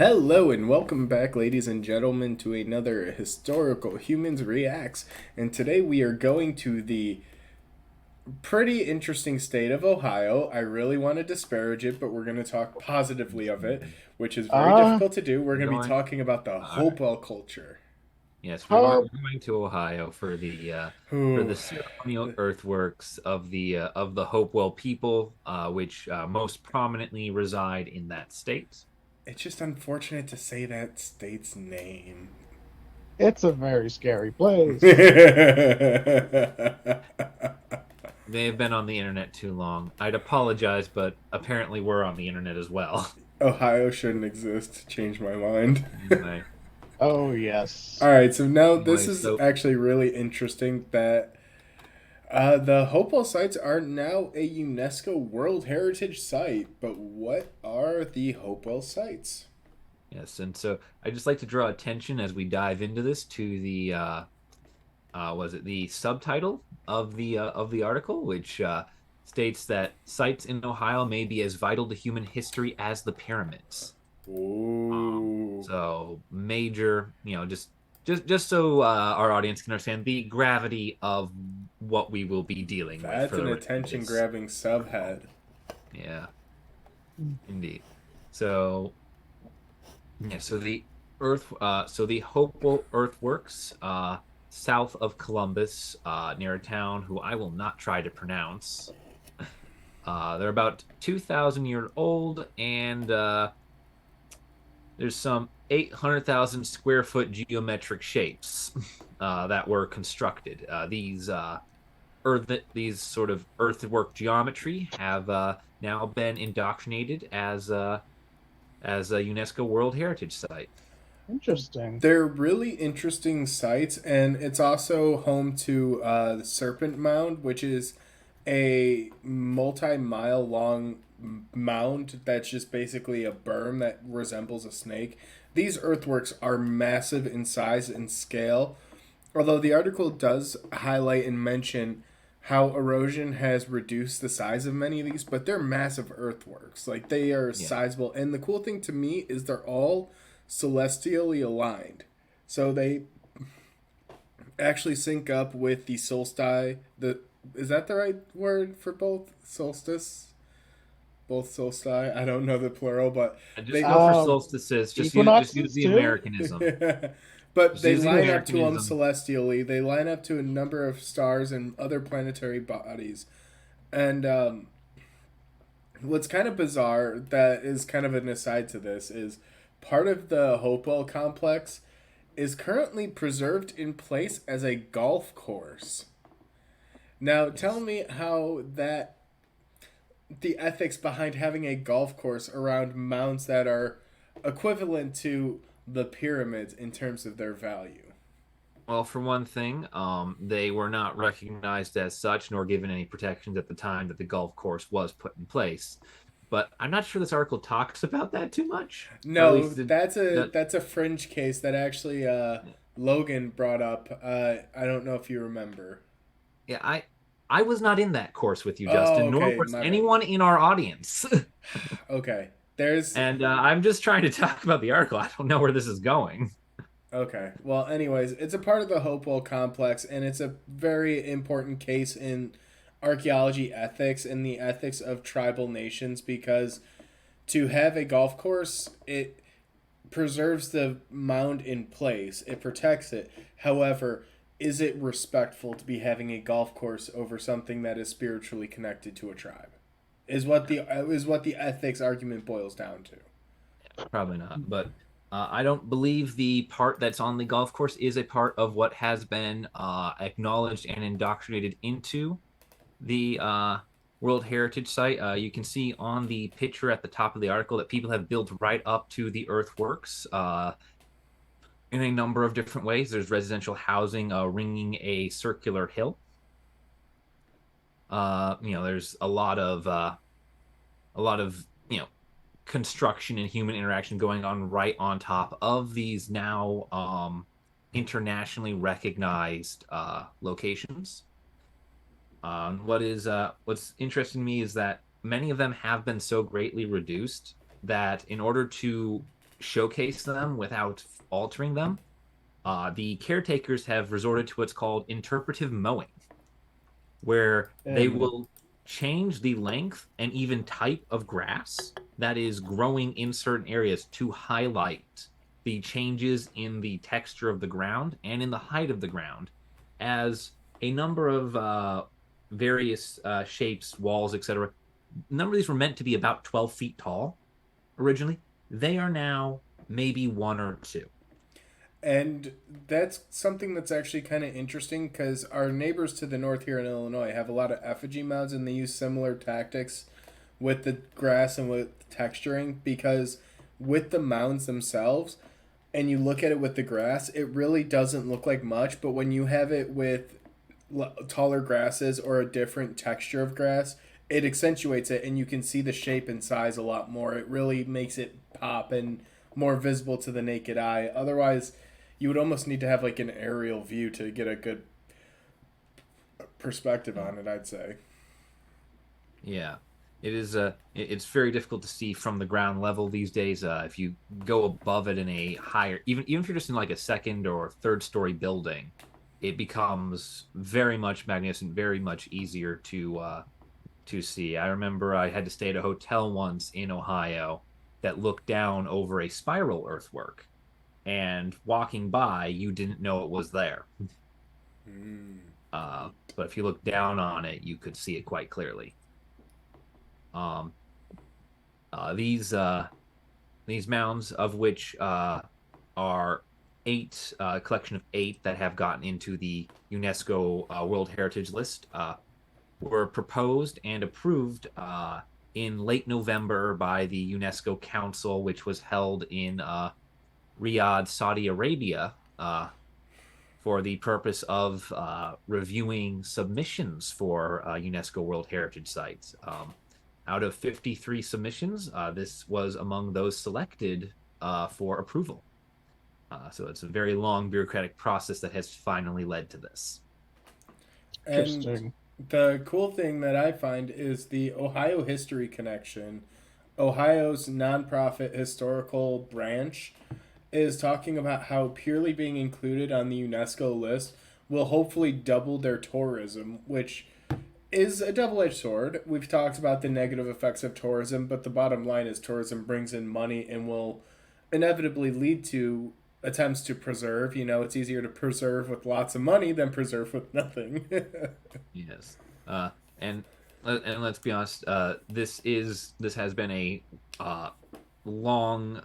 Hello and welcome back, ladies and gentlemen, to another Historical Humans Reacts. And today we are going to the pretty interesting state of Ohio. I really want to disparage it, but we're going to talk positively of it, which is very Uh, difficult to do. We're we're going to be going. talking about the All right. Hopewell culture. Yes, Huh? we're going to Ohio for the Ooh, ceremonial earthworks of the Hopewell people, which most prominently reside in that state. it's just unfortunate to say that state's name. Mm. It's a very scary place. Ohio They have been on the internet too long. I'd apologize, but apparently we're on the internet as well. shouldn't exist. Change my mind. Anyway, Oh, All yes. right, so now this anyway, is so actually really interesting that the Hopewell sites are now a UNESCO World Heritage Site. But what are the Hopewell sites? yes, and so I just like to draw attention as we dive into this to was it the subtitle of the article, which states that sites in Ohio may be as vital to human history as the pyramids. Ooh, So major, just so our audience can understand the gravity of what we will be dealing with that's for an the rest of attention this. grabbing subhead. Yeah, indeed. So yeah, so the Hopewell earthworks, south of Columbus, near a town who I will not try to pronounce. They're about 2,000 years old, and there's some 800,000 square foot geometric shapes that were constructed. These sort of earthwork geometry have now been indoctrinated as a UNESCO World Heritage Site. Interesting. They're really interesting sites, and it's also home to the Serpent Mound, which is a multi-mile long mound that's just basically a berm that resembles a snake. These earthworks are massive in size and scale, although the article does highlight and mention how erosion has reduced the size of many of these, but they're massive earthworks. Like, they are Yeah, sizable, and the cool thing to me is they're all celestially aligned. So they actually sync up with the solstice. The Is that the right word for both solstice? Both solstice. I don't know the plural, but and just they. go for Um, solstices. Just use Equinoxes, the too? Americanism. But Just they use the line up to them Americanism. celestially. They line up to a number of stars and other planetary bodies. And what's kind of bizarre, that is kind of an aside to this, is part of the Hopewell complex is currently preserved in place as a golf course. Now, tell Yes. me how that the ethics behind having a golf course around mounds that are equivalent to the pyramids in terms of their value. Well, for one thing, they were not recognized as such nor given any protections at the time that the golf course was put in place. But I'm not sure this article talks about that too much, or at No, least that's a that. that's a fringe case that actually Logan brought up. I don't know if you remember. Yeah, I was not in that course with you, Oh, Justin, nor okay, was my bad. anyone in our audience. Okay, there's And I'm just trying to talk about the article. I don't know where this is going. okay. Well, anyways, it's a part of the Hopewell complex, and it's a very important case in archaeology ethics and the ethics of tribal nations because to have a golf course, it preserves the mound in place. It protects it. However, is it respectful to be having a golf course over something that is spiritually connected to a tribe? Is what the ethics argument boils down to. Probably not, but I don't believe the part that's on the golf course is a part of what has been acknowledged and indoctrinated into the World Heritage Site. You can see on the picture at the top of the article that people have built right up to the earthworks in a number of different ways. There's residential housing ringing a circular hill. There's a lot of construction and human interaction going on right on top of these now internationally recognized locations. What's interesting to me is that many of them have been so greatly reduced that in order to showcase them without altering them, the caretakers have resorted to what's called interpretive mowing, where they And will change the length and even type of grass that is growing in certain areas to highlight the changes in the texture of the ground and in the height of the ground, as a number of various shapes, walls, etc. A number of these were meant to be about 12 feet tall originally. They are now maybe one or two. And that's something that's actually kind of interesting because our neighbors to the north here in Illinois have a lot of effigy mounds, and they use similar tactics with the grass and with texturing, because with the mounds themselves, and you look at it with the grass, it really doesn't look like much, but when you have it with taller grasses or a different texture of grass, it accentuates it and you can see the shape and size a lot more. It really makes it pop and more visible to the naked eye. Otherwise, you would almost need to have like an aerial view to get a good perspective on it, I'd say. Yeah, it is. It's very difficult to see from the ground level these days. If you go above it in a higher, even if you're just in like a second or third story building, it becomes very much magnificent, very much easier to see. I remember I had to stay at a hotel once in Ohio that looked down over a spiral earthwork, and walking by, you didn't know it was there. Mm. But if you look down on it, you could see it quite clearly. Um, uh, these uh, these mounds, of which are eight, collection of eight that have gotten into the UNESCO World Heritage List, were proposed and approved in late November by the UNESCO Council, which was held in Riyadh, Saudi Arabia, for the purpose of reviewing submissions for UNESCO World Heritage Sites. Out of 53 submissions, this was among those selected for approval. So it's a very long bureaucratic process that has finally led to this. And interesting. the cool thing that I find is the Ohio History Connection, Ohio's nonprofit historical branch, is talking about how purely being included on the UNESCO list will hopefully double their tourism, which is a double edged sword. We've talked about the negative effects of tourism, but the bottom line is tourism brings in money and will inevitably lead to attempts to preserve. You know, it's easier to preserve with lots of money than preserve with nothing. Yes, and and let's be honest. This has been a long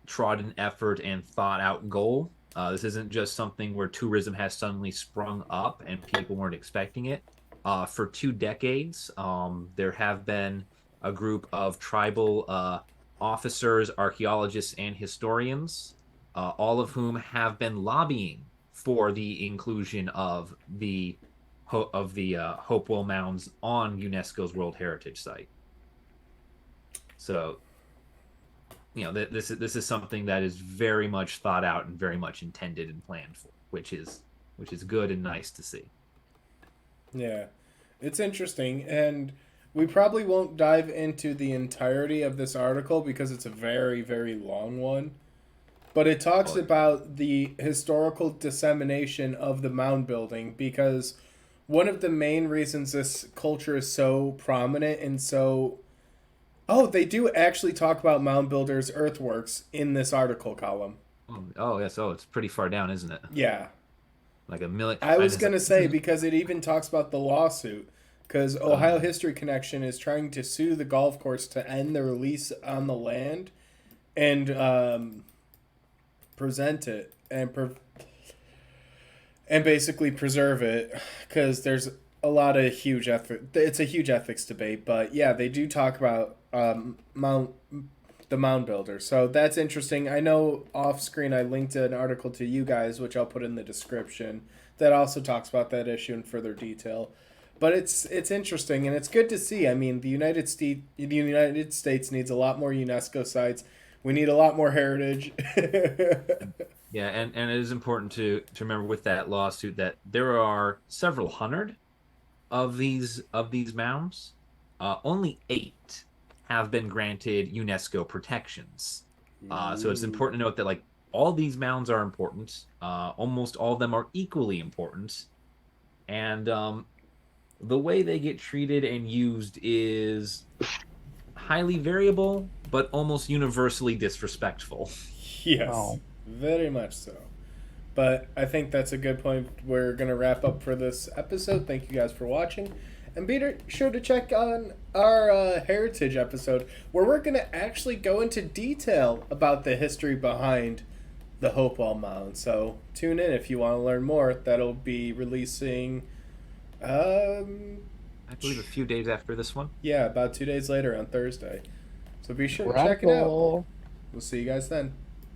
trodden effort and thought out goal. This isn't just something where tourism has suddenly sprung up and people weren't expecting it. For 2 decades, there have been a group of tribal officers, archaeologists, and historians, all of whom have been lobbying for the inclusion of the Hopewell mounds on UNESCO's World Heritage Site. So, this is something that is very much thought out and very much intended and planned for, which is good and nice to see. Yeah, it's interesting, and we probably won't dive into the entirety of this article because it's a very, very long one. But it talks Oh, about the historical dissemination of the mound building, because one of the main reasons this culture is so prominent and so. Oh, they do actually talk about mound builders' earthworks in this article column. oh yes. Oh, it's pretty far down, isn't it? Yeah. Like a million. I was It's going like, to say, because it even talks about the lawsuit. Because Ohio History Connection is trying to sue the golf course to end the release on the land and present it and basically preserve it, because there's a lot of huge it's a huge ethics debate. But yeah, they do talk about the mound builder, so that's interesting. I know off screen I linked an article to you guys, which I'll put in the description, that also talks about that issue in further detail. But it's interesting, and it's good to see. I mean, the United States needs a lot more UNESCO sites. We need a lot more heritage. yeah, and it is important to remember with that lawsuit that there are several hundred of these mounds. Only eight have been granted UNESCO protections. So it's important to note that like all these mounds are important. Almost all of them are equally important, and the way they get treated and used is highly variable, but almost universally disrespectful. Yes, Oh. very much so. But I think that's a good point. We're going to wrap up for this episode. Thank you guys for watching. And be sure to check on our heritage episode, where we're going to actually go into detail about the history behind the Hopewell Mound. So tune in if you want to learn more. That'll be releasing, I believe a few days after this one. yeah, about 2 days later on Thursday. So be sure to check it out. Raffle. We'll see you guys then.